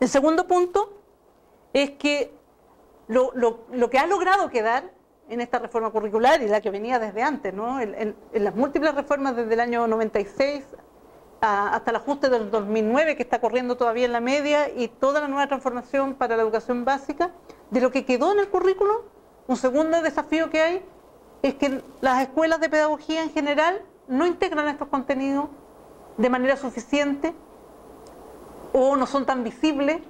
El segundo punto es que lo que ha logrado quedar en esta reforma curricular y la que venía desde antes, ¿no? En las múltiples reformas desde el año 96 hasta el ajuste del 2009 que está corriendo todavía en la media y toda la nueva transformación para la educación básica, de lo que quedó en el currículum, un segundo desafío que hay es que las escuelas de pedagogía en general no integran estos contenidos de manera suficiente o no son tan visibles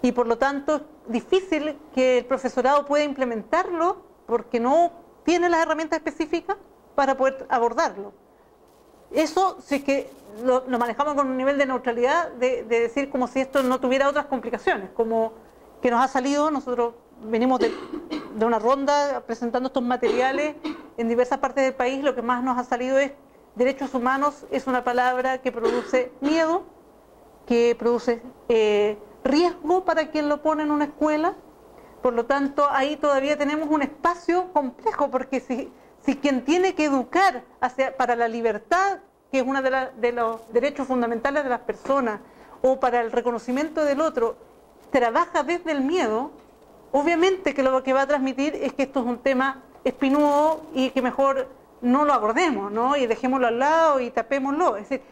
y por lo tanto es difícil que el profesorado pueda implementarlo porque no tiene las herramientas específicas para poder abordarlo. Eso sí que lo manejamos con un nivel de neutralidad de decir como si esto no tuviera otras complicaciones, como que nos ha salido, nosotros venimos de una ronda presentando estos materiales en diversas partes del país, lo que más nos ha salido es derechos humanos es una palabra que produce miedo, que produce riesgo para quien lo pone en una escuela, por lo tanto ahí todavía tenemos un espacio complejo, porque si quien tiene que educar para la libertad, que es uno de los derechos fundamentales de las personas, o para el reconocimiento del otro, trabaja desde el miedo, obviamente que lo que va a transmitir es que esto es un tema espinudo y que mejor no lo abordemos, ¿no? Y dejémoslo al lado y tapémoslo. Es decir,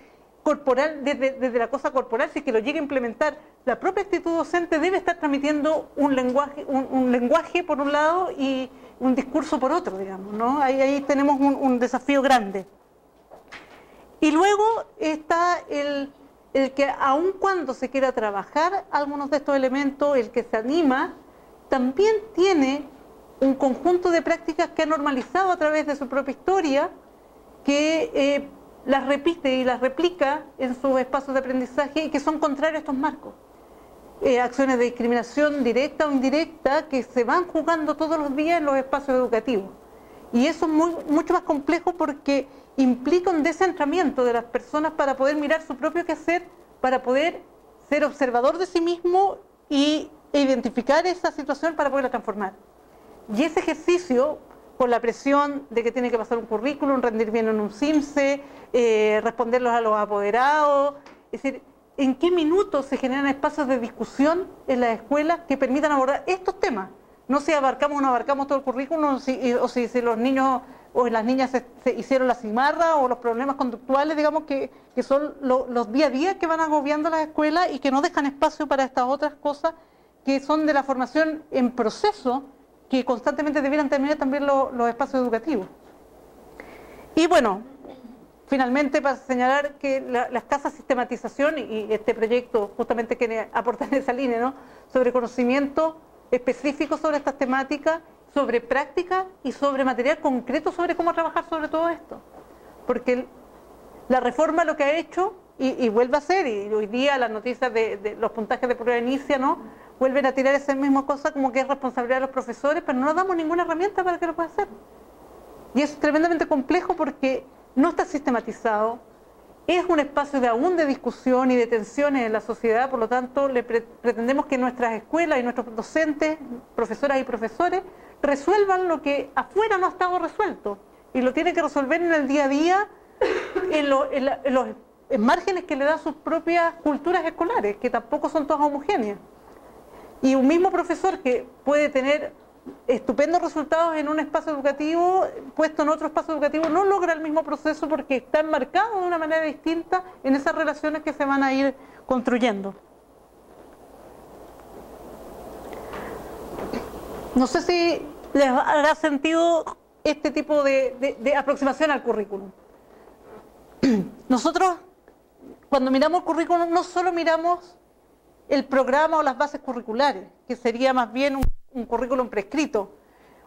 corporal, desde la cosa corporal, si es que lo llega a implementar, la propia actitud docente debe estar transmitiendo un lenguaje por un lado y un discurso por otro, digamos, ¿no? Ahí tenemos un desafío grande. Y luego está el que aun cuando se quiera trabajar algunos de estos elementos, el que se anima, también tiene un conjunto de prácticas que ha normalizado a través de su propia historia, que las repite y las replica en sus espacios de aprendizaje y que son contrarios a estos marcos. Acciones de discriminación directa o indirecta que se van jugando todos los días en los espacios educativos. Y eso es mucho más complejo porque implica un descentramiento de las personas para poder mirar su propio quehacer, para poder ser observador de sí mismo e identificar esa situación para poderla transformar. Y ese ejercicio, por la presión de que tiene que pasar un currículum, rendir bien en un CIMSE, responderlos a los apoderados, es decir, ¿en qué minutos se generan espacios de discusión en las escuelas que permitan abordar estos temas? No si abarcamos o no abarcamos todo el currículum, o si los niños o las niñas se hicieron la cimarra, o los problemas conductuales, digamos, que son los día a día que van agobiando las escuelas y que no dejan espacio para estas otras cosas que son de la formación en proceso, que constantemente debieran terminar también los espacios educativos. Y bueno, finalmente para señalar que la escasa sistematización y este proyecto justamente que aporta en esa línea, ¿no? Sobre conocimiento específico sobre estas temáticas, sobre práctica y sobre material concreto sobre cómo trabajar sobre todo esto. Porque la reforma lo que ha hecho, y vuelve a hacer, y hoy día las noticias de los puntajes de prueba inicia, ¿no? Vuelven a tirar esa misma cosa como que es responsabilidad de los profesores, pero no nos damos ninguna herramienta para que lo pueda hacer. Y es tremendamente complejo porque no está sistematizado, es un espacio aún de discusión y de tensiones en la sociedad, por lo tanto pretendemos que nuestras escuelas y nuestros docentes, profesoras y profesores, resuelvan lo que afuera no ha estado resuelto y lo tienen que resolver en el día a día, en los márgenes que le dan sus propias culturas escolares, que tampoco son todas homogéneas. Y un mismo profesor que puede tener estupendos resultados en un espacio educativo, puesto en otro espacio educativo, no logra el mismo proceso porque está enmarcado de una manera distinta en esas relaciones que se van a ir construyendo. No sé si les hará sentido este tipo de aproximación al currículum. Nosotros, cuando miramos el currículum, no solo miramos el programa o las bases curriculares, que sería más bien un currículum prescrito,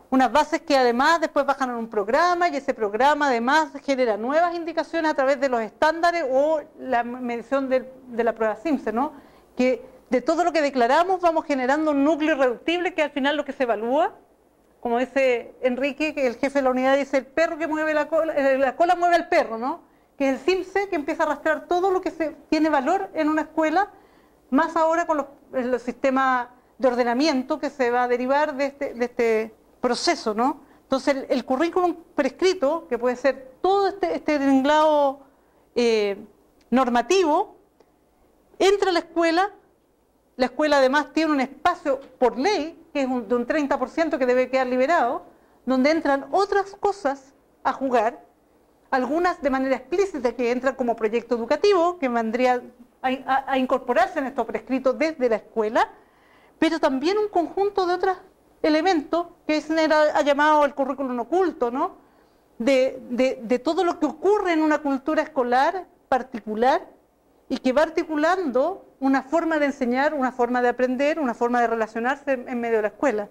unas bases que además después bajan en un programa y ese programa además genera nuevas indicaciones a través de los estándares o la medición de la prueba CIMSE, ¿no? Que de todo lo que declaramos vamos generando un núcleo irreductible que al final lo que se evalúa, como dice Enrique, que el jefe de la unidad dice, el perro que mueve la cola mueve al perro, ¿no? Que es el CIMSE que empieza a arrastrar todo lo que tiene valor en una escuela, más ahora con los sistemas de ordenamiento que se va a derivar de este proceso, ¿no? Entonces el currículum prescrito, que puede ser todo este tinglado normativo, entra a la escuela la escuela además tiene un espacio por ley, que es de un 30% que debe quedar liberado, donde entran otras cosas a jugar, algunas de manera explícita que entran como proyecto educativo, que vendría a incorporarse en esto prescrito desde la escuela, pero también un conjunto de otros elementos que ha llamado el currículum oculto, ¿no? De todo lo que ocurre en una cultura escolar particular y que va articulando una forma de enseñar, una forma de aprender, una forma de relacionarse en medio de la escuela.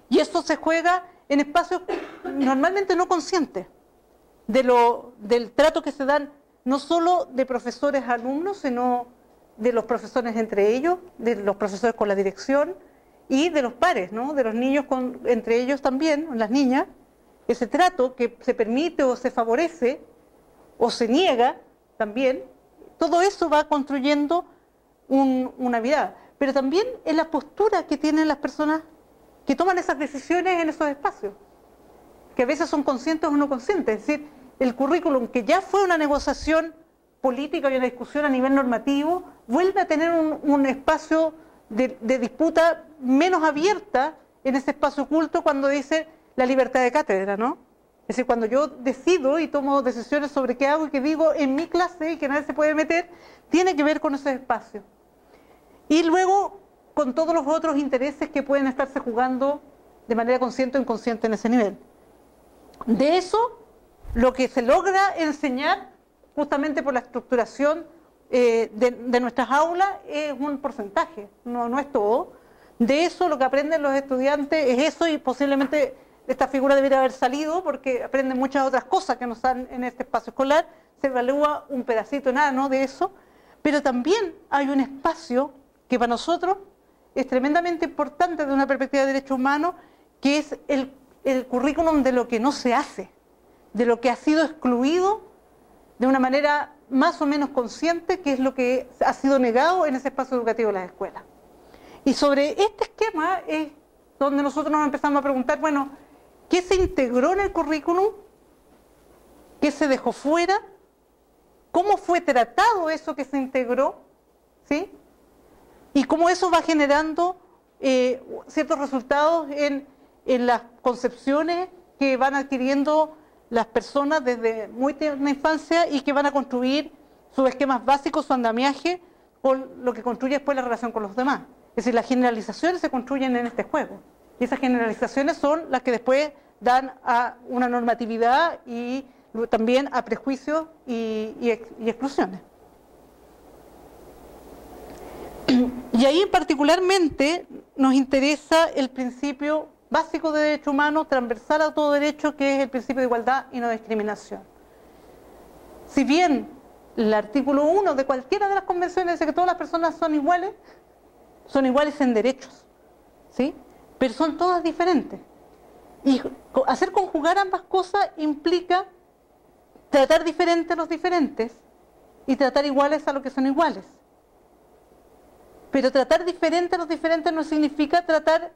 Y esto se juega en espacios normalmente no conscientes del trato que se dan no solo de profesores a alumnos, sino de los profesores entre ellos, de los profesores con la dirección y de los pares, ¿no? De los niños entre ellos también, las niñas, ese trato que se permite o se favorece o se niega también, todo eso va construyendo una vida. Pero también en la postura que tienen las personas que toman esas decisiones en esos espacios, que a veces son conscientes o no conscientes. Es decir, el currículum, que ya fue una negociación política y una discusión a nivel normativo, vuelve a tener un espacio de disputa menos abierta en ese espacio oculto cuando dice la libertad de cátedra, ¿no? Es decir, cuando yo decido y tomo decisiones sobre qué hago y qué digo en mi clase y que nadie se puede meter, tiene que ver con ese espacio. Y luego con todos los otros intereses que pueden estarse jugando de manera consciente o inconsciente en ese nivel. De eso, lo que se logra enseñar, justamente por la estructuración de nuestras aulas, es un porcentaje, no es todo. De eso lo que aprenden los estudiantes es eso, y posiblemente esta figura debería haber salido porque aprenden muchas otras cosas que no están en este espacio escolar. Se evalúa un pedacito enano de eso, pero también hay un espacio que para nosotros es tremendamente importante desde una perspectiva de derechos humanos, que es el currículum de lo que no se hace, de lo que ha sido excluido de una manera más o menos consciente, que es lo que ha sido negado en ese espacio educativo de las escuelas. Y sobre este esquema es donde nosotros nos empezamos a preguntar, bueno, ¿qué se integró en el currículum? ¿Qué se dejó fuera? ¿Cómo fue tratado eso que se integró? ¿Sí? Y cómo eso va generando ciertos resultados en las concepciones que van adquiriendo las personas desde muy tierna infancia y que van a construir sus esquemas básicos, su andamiaje, con lo que construye después la relación con los demás. Es decir, las generalizaciones se construyen en este juego. Y esas generalizaciones son las que después dan a una normatividad y también a prejuicios y exclusiones. Y ahí particularmente nos interesa el principio básico de derecho humano, transversal a todo derecho, que es el principio de igualdad y no discriminación. Si bien el artículo 1 de cualquiera de las convenciones dice que todas las personas son iguales en derechos, ¿sí? Pero son todas diferentes. Y hacer conjugar ambas cosas implica tratar diferente a los diferentes y tratar iguales a los que son iguales. Pero tratar diferente a los diferentes no significa tratar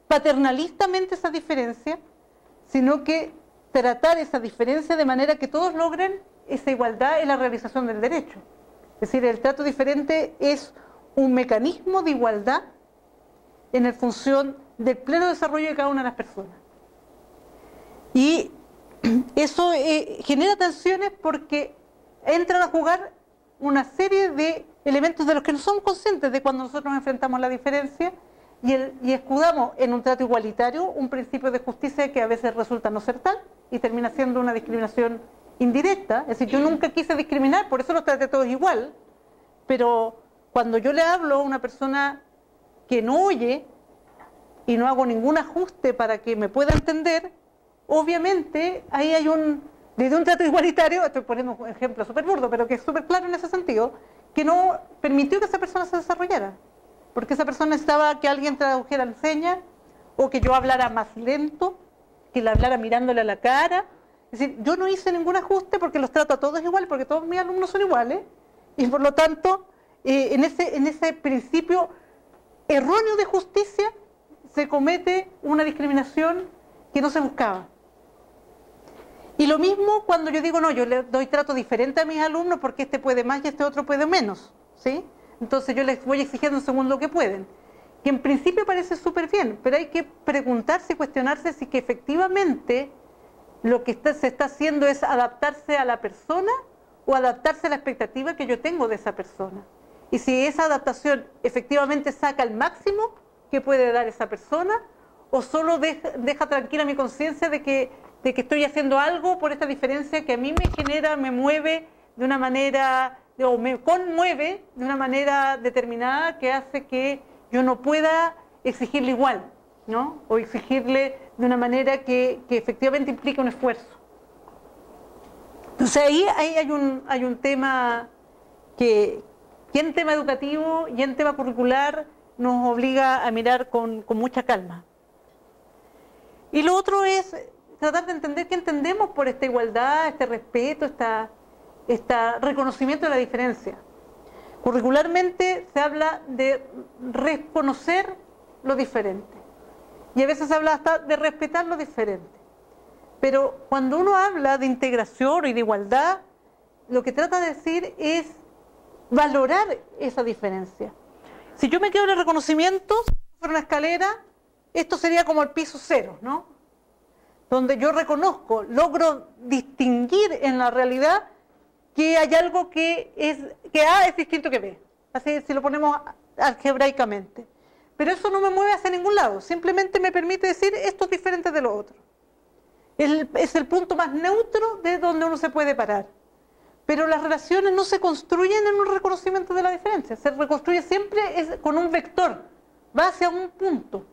paternalistamente esa diferencia, sino que tratar esa diferencia de manera que todos logren esa igualdad en la realización del derecho. Es decir, el trato diferente es un mecanismo de igualdad en función del pleno desarrollo de cada una de las personas. Y eso genera tensiones porque entran a jugar una serie de elementos de los que no somos conscientes de cuando nosotros enfrentamos la diferencia y escudamos en un trato igualitario un principio de justicia que a veces resulta no ser tal y termina siendo una discriminación indirecta. Es decir, yo nunca quise discriminar, por eso los traté todos igual, pero cuando yo le hablo a una persona que no oye y no hago ningún ajuste para que me pueda entender, obviamente ahí hay desde un trato igualitario, estoy poniendo un ejemplo súper burdo, pero que es súper claro en ese sentido, que no permitió que esa persona se desarrollara, porque esa persona necesitaba que alguien tradujera la seña, o que yo hablara más lento, que le hablara mirándole a la cara. Es decir, yo no hice ningún ajuste porque los trato a todos iguales, porque todos mis alumnos son iguales, y por lo tanto, en ese principio erróneo de justicia, se comete una discriminación que no se buscaba. Y lo mismo cuando yo digo, no, yo le doy trato diferente a mis alumnos porque este puede más y este otro puede menos, ¿sí? entonces yo les voy exigiendo según lo que pueden. Que en principio parece súper bien, pero hay que preguntarse y cuestionarse si que efectivamente lo que se está haciendo es adaptarse a la persona o adaptarse a la expectativa que yo tengo de esa persona. Y si esa adaptación efectivamente saca el máximo que puede dar esa persona, o solo deja tranquila mi conciencia de que estoy haciendo algo por esta diferencia que a mí me genera, me mueve de una manera, o me conmueve de una manera determinada que hace que yo no pueda exigirle igual, ¿no? O exigirle de una manera que efectivamente implica un esfuerzo. Entonces ahí hay un tema que en tema educativo y en tema curricular nos obliga a mirar con mucha calma. Y lo otro es tratar de entender qué entendemos por esta igualdad, este respeto, este reconocimiento de la diferencia. Curricularmente se habla de reconocer lo diferente. Y a veces se habla hasta de respetar lo diferente. Pero cuando uno habla de integración y de igualdad, lo que trata de decir es valorar esa diferencia. Si yo me quedo en el reconocimiento, si fuera una escalera, esto sería como el piso cero, ¿no? Donde yo reconozco, logro distinguir en la realidad que hay algo que A es distinto que B. Así si lo ponemos algebraicamente. Pero eso no me mueve hacia ningún lado, simplemente me permite decir esto es diferente de lo otro. Es el punto más neutro de donde uno se puede parar. Pero las relaciones no se construyen en un reconocimiento de la diferencia, se reconstruye siempre con un vector, va hacia un punto,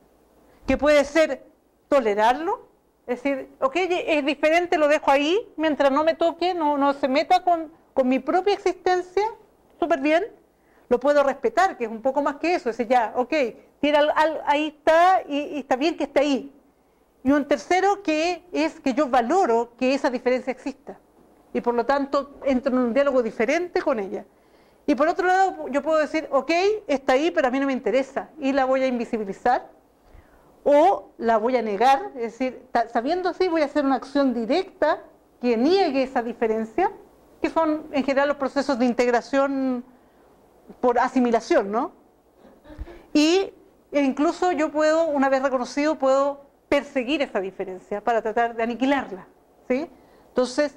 que puede ser tolerarlo, es decir, ok, es diferente, lo dejo ahí, mientras no me toque, no se meta con mi propia existencia, súper bien, lo puedo respetar, que es un poco más que eso, es decir, ya, ok, ahí está y está bien que esté ahí. Y un tercero que es que yo valoro que esa diferencia exista. Y por lo tanto entro en un diálogo diferente con ella. Y por otro lado yo puedo decir, ok, está ahí pero a mí no me interesa y la voy a invisibilizar o la voy a negar, es decir, sabiendo así voy a hacer una acción directa que niegue esa diferencia, que son en general los procesos de integración por asimilación, ¿no? E incluso yo puedo, una vez reconocido, puedo perseguir esa diferencia para tratar de aniquilarla, ¿sí? Entonces,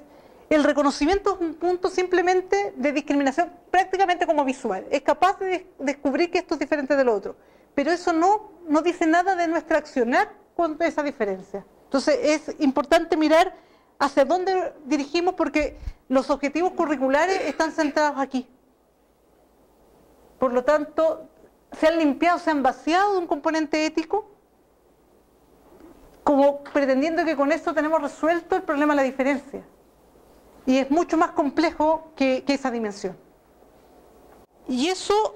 el reconocimiento es un punto simplemente de discriminación prácticamente como visual. Es capaz de descubrir que esto es diferente de lo otro. Pero eso no dice nada de nuestra accionar con esa diferencia. Entonces es importante mirar hacia dónde dirigimos porque los objetivos curriculares están centrados aquí. Por lo tanto, se han limpiado, se han vaciado de un componente ético, como pretendiendo que con eso tenemos resuelto el problema de la diferencia. Y es mucho más complejo que esa dimensión. Y eso,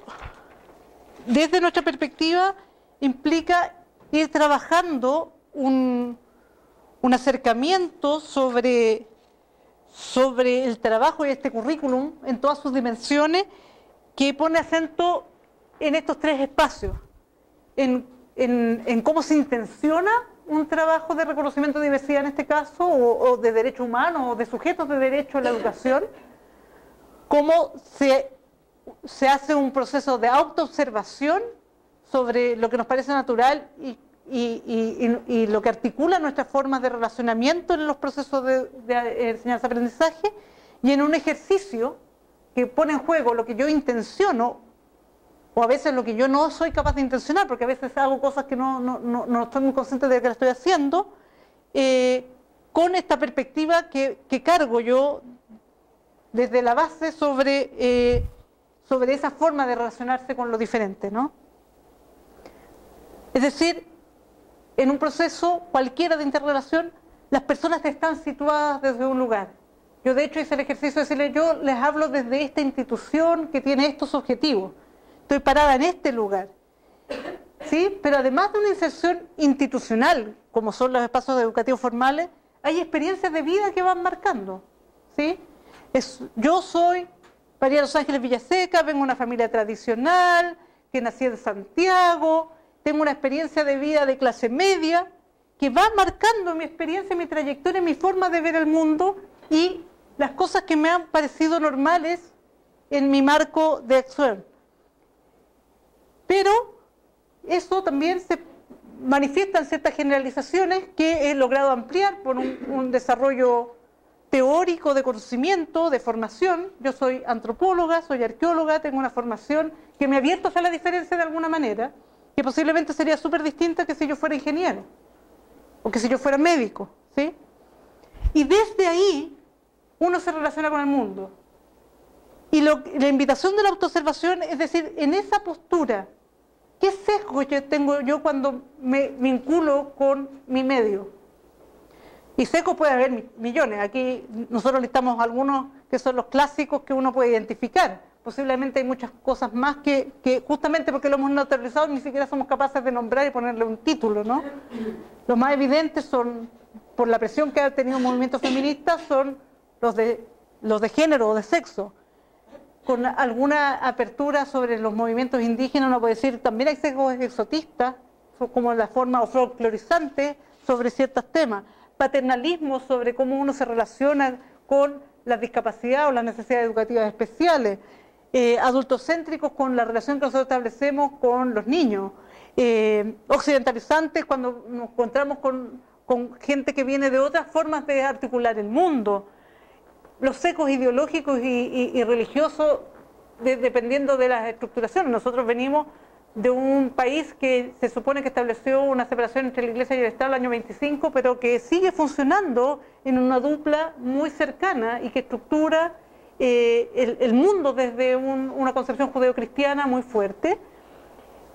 desde nuestra perspectiva, implica ir trabajando un acercamiento sobre el trabajo y este currículum en todas sus dimensiones, que pone acento en estos tres espacios, en cómo se intenciona un trabajo de reconocimiento de diversidad en este caso, o de derechos humanos, o de sujetos de derecho a la educación, cómo se hace un proceso de autoobservación sobre lo que nos parece natural y lo que articula nuestras formas de relacionamiento en los procesos de enseñanza-aprendizaje, y en un ejercicio que pone en juego lo que yo intenciono, o a veces lo que yo no soy capaz de intencionar, porque a veces hago cosas que no estoy muy consciente de que las estoy haciendo, con esta perspectiva que cargo yo desde la base sobre esa forma de relacionarse con lo diferente, ¿no? Es decir, en un proceso cualquiera de interrelación, las personas están situadas desde un lugar. Yo de hecho hice el ejercicio de decirle, yo les hablo desde esta institución que tiene estos objetivos. Estoy parada en este lugar, ¿sí? Pero además de una inserción institucional, como son los espacios educativos formales, hay experiencias de vida que van marcando, ¿sí? Yo soy María Los Ángeles Villaseca, vengo de una familia tradicional, que nací en Santiago, tengo una experiencia de vida de clase media, que va marcando mi experiencia, mi trayectoria, mi forma de ver el mundo y las cosas que me han parecido normales en mi marco de acción. eso también se manifiesta en ciertas generalizaciones que he logrado ampliar por un desarrollo teórico de conocimiento, de formación. Yo soy antropóloga, soy arqueóloga, tengo una formación que me ha abierto a la diferencia de alguna manera, que posiblemente sería súper distinta que si yo fuera ingeniero o que si yo fuera médico, ¿sí? Y desde ahí uno se relaciona con el mundo. Y la invitación de la autoobservación es decir, en esa postura, ¿qué sesgo tengo yo cuando me vinculo con mi medio? Y sesgos puede haber millones. Aquí nosotros listamos algunos que son los clásicos que uno puede identificar. Posiblemente hay muchas cosas más que justamente porque lo hemos naturalizado ni siquiera somos capaces de nombrar y ponerle un título, ¿no? Los más evidentes son, por la presión que ha tenido el movimiento feminista, son los de género o de sexo. Con alguna apertura sobre los movimientos indígenas uno puede decir también hay sesgos exotistas, como la forma o folclorizante sobre ciertos temas. Paternalismo sobre cómo uno se relaciona con la discapacidad o las necesidades educativas especiales, adultocéntricos con la relación que nosotros establecemos con los niños, occidentalizantes cuando nos encontramos con gente que viene de otras formas de articular el mundo, los secos ideológicos y religiosos dependiendo de las estructuraciones. Nosotros venimos de un país que se supone que estableció una separación entre la Iglesia y el Estado en el año 25, pero que sigue funcionando en una dupla muy cercana y que estructura el mundo desde una concepción judeocristiana muy fuerte,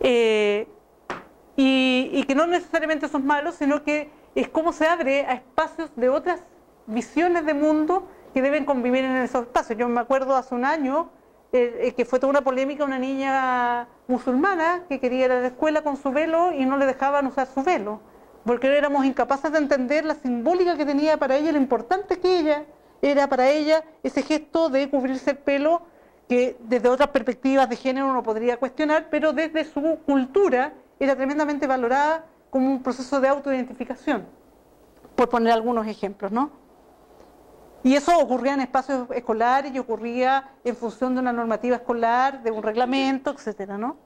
y que no necesariamente son malos, sino que es cómo se abre a espacios de otras visiones de mundo que deben convivir en esos espacios. Yo me acuerdo hace un año que fue toda una polémica, una niña musulmana que quería ir a la escuela con su velo y no le dejaban usar su velo, porque éramos incapaces de entender la simbólica que tenía para ella, lo importante que ella era para ella ese gesto de cubrirse el pelo, que desde otras perspectivas de género uno podría cuestionar, pero desde su cultura era tremendamente valorada como un proceso de autoidentificación, por poner algunos ejemplos, ¿no? Y eso ocurría en espacios escolares y ocurría en función de una normativa escolar, de un reglamento, etcétera, ¿no?